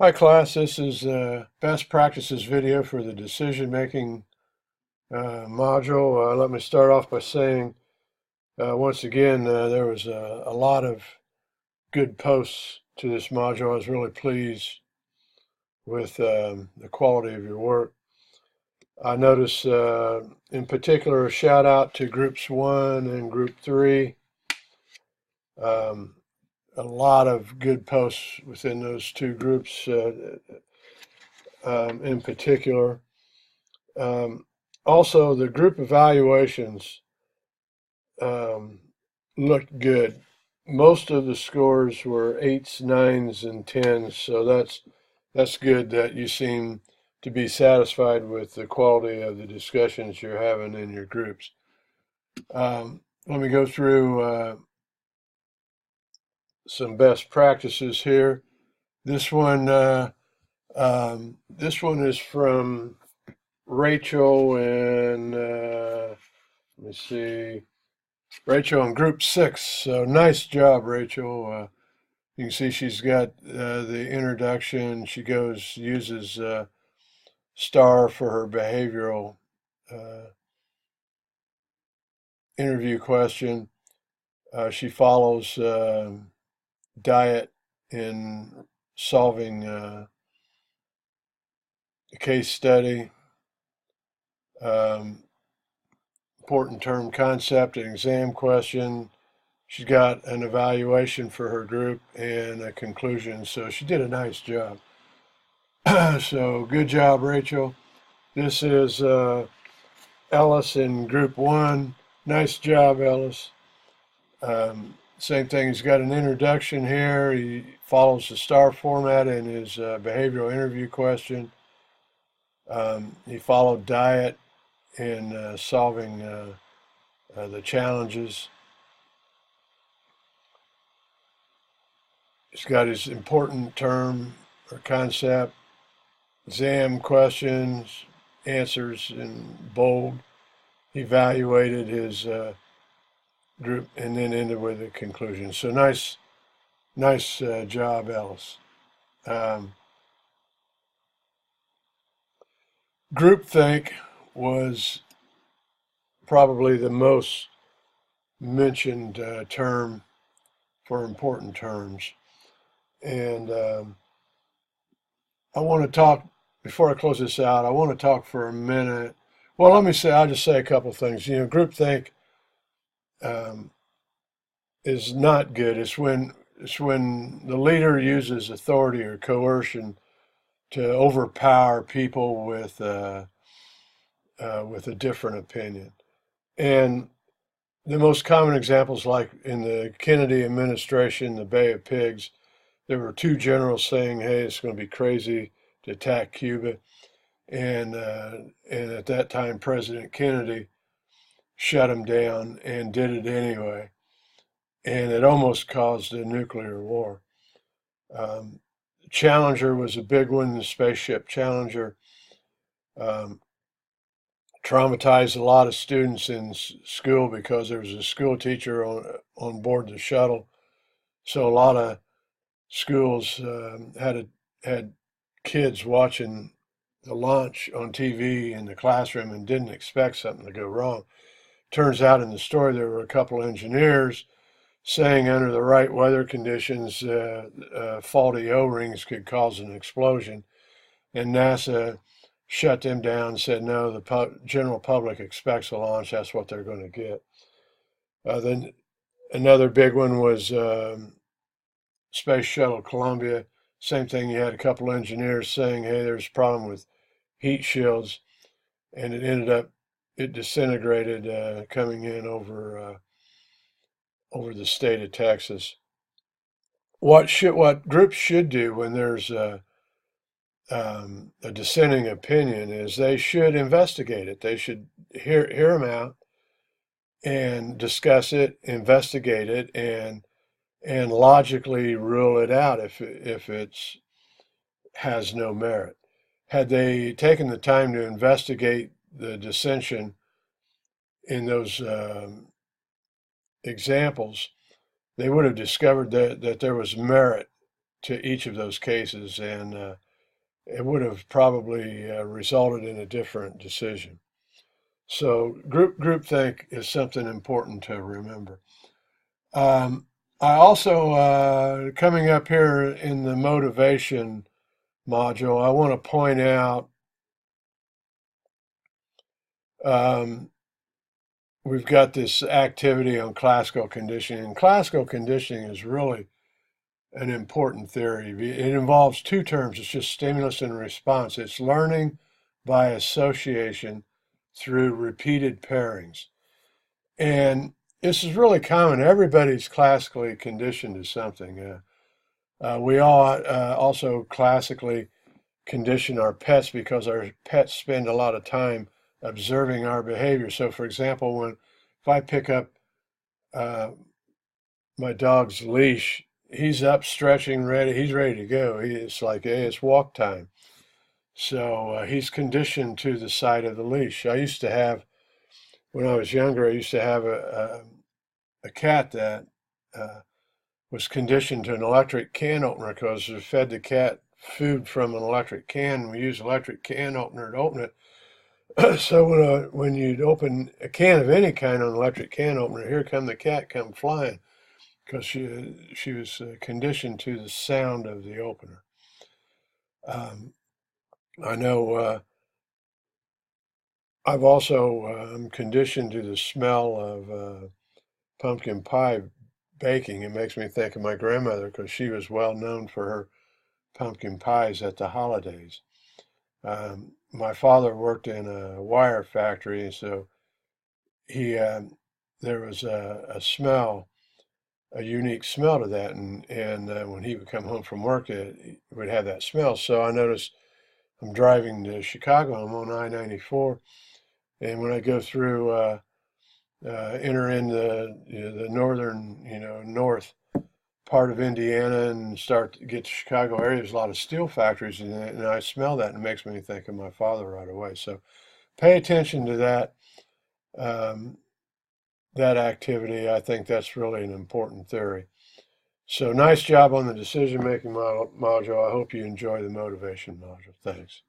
Hi class, this is best practices video for the decision making module. Let me start off by saying once again there was a lot of good posts to this module. I was really pleased with the quality of your work. I noticed in particular a shout out to groups 1 and group 3. Um, a lot of good posts within those two groups in particular. Um, Also, the group evaluations um, looked good. Most of the scores were eights, nines, and tens, so that's good that you seem to be satisfied with the quality of the discussions you're having in your groups. Let me go through some best practices here. This one, this one is from Rachel and let me see. Rachel in group 6. So nice job, Rachel. You can see she's got the introduction. She uses STAR for her behavioral uh, interview question. She follows diet in solving a case study. Um, Important term concept, an exam question. She's got an evaluation for her group and a conclusion. So she did a nice job. So good job, Rachel. This is Ellis in group 1. Nice job, Ellis. Same thing, he's got an introduction here. He follows the STAR format in his behavioral interview question. He followed diet in solving the challenges. He's got his important term or concept, exam questions, answers in bold. He evaluated his group and then ended with a conclusion. So nice job, Ellis. Um, Groupthink was probably the most mentioned term for important terms. And I want to talk, before I close this out, I want to talk for a minute. Well, I'll just say a couple things. Groupthink um, is not good. It's when the leader uses authority or coercion to overpower people with a different opinion. And the most common examples, like in the Kennedy administration, the Bay of Pigs, there were two generals saying, "Hey, it's going to be crazy to attack Cuba," and at that time, President Kennedy shut them down and did it anyway, and it almost caused a nuclear war. Um, Challenger was a big one. The spaceship Challenger um, traumatized a lot of students in school because there was a school teacher on board the shuttle. So a lot of schools had kids watching the launch on TV in the classroom and didn't expect something to go wrong. Turns out in the story there were a couple engineers saying under the right weather conditions, faulty O-rings could cause an explosion, and NASA shut them down. Said no, the general public expects a launch. That's what they're going to get. Then another big one was Space Shuttle Columbia. Same thing. You had a couple engineers saying, "Hey, there's a problem with heat shields," and it disintegrated coming in over the state of Texas. What groups should do when there's a dissenting opinion is they should investigate it. They should hear them out and discuss it, investigate it, and logically rule it out if it's has no merit. Had they taken the time to investigate the dissension in those examples, they would have discovered that there was merit to each of those cases, and it would have probably resulted in a different decision. So groupthink is something important to remember. I also, coming up here in the motivation module, I want to point out we've got this activity on classical conditioning. And classical conditioning is really an important theory. It involves two terms. It's just stimulus and response. It's learning by association through repeated pairings. And this is really common. Everybody's classically conditioned to something. We all also classically condition our pets because our pets spend a lot of time observing our behavior. So, for example, if I pick up my dog's leash, he's up, stretching, ready. He's ready to go. It's like, hey, it's walk time. So he's conditioned to the sight of the leash. When I was younger, I used to have a cat that was conditioned to an electric can opener because we fed the cat food from an electric can. We used electric can opener to open it. So when you'd open a can of any kind on an electric can opener, here come the cat come flying because she was conditioned to the sound of the opener. I know I've also I'm conditioned to the smell of pumpkin pie baking. It makes me think of my grandmother because she was well known for her pumpkin pies at the holidays. My father worked in a wire factory, so there was a smell, a unique smell to that, and when he would come home from work, it would have that smell. So I noticed I'm driving to Chicago. I'm on I-94, and when I go through, enter in the northern, north part of Indiana and start to get to Chicago area, there's a lot of steel factories in it, and I smell that, and it makes me think of my father right away. So pay attention to that. That activity. I think that's really an important theory. So nice job on the decision-making module. I hope you enjoy the motivation module. Thanks.